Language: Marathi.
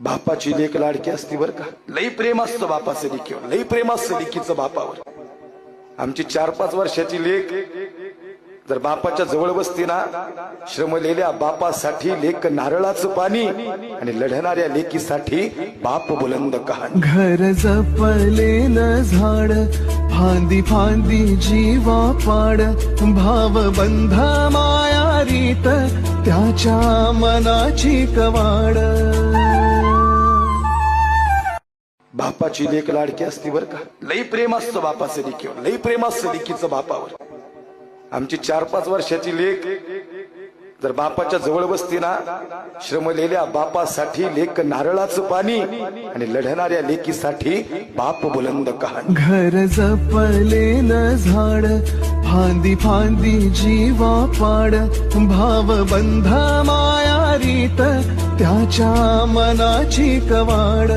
बापाची लेक लाडकी असती बर का. लई प्रेम असतं बापाचं लेकीवर, लई प्रेम असतं लेकीचं बापावर. आमची 4-5 वर्षाची लेक जर बापाच्या जवळ बसती ना, श्रमलेल्या बापासाठी लेक नारळाचं पाणी आणि लढणाऱ्या लेकीसाठी बाप बुलंद कहाणी. घर जपलेलं झाड फांदी फांदी जीवा पाड, भाव बंध माया रीत त्याच्या मनाची कवाड. बापाची लेक लाडकी असती बर का. लई प्रेम असतं बापाचं लेकीवर, लई प्रेम असतं लेकीचं बापावर. आमची 4-5 वर्षाची लेक जर बापाच्या जवळ बसती ना, श्रमलेल्या बापासाठी लेक नारळाचं पाणी आणि लढणाऱ्या लेकीसाठी बाप बुलंद कहाणी. घर जपलेलं झाड फांदी फांदी जीवा पाड, भाव बंध माया रीत त्याच्या मनाची कवाड.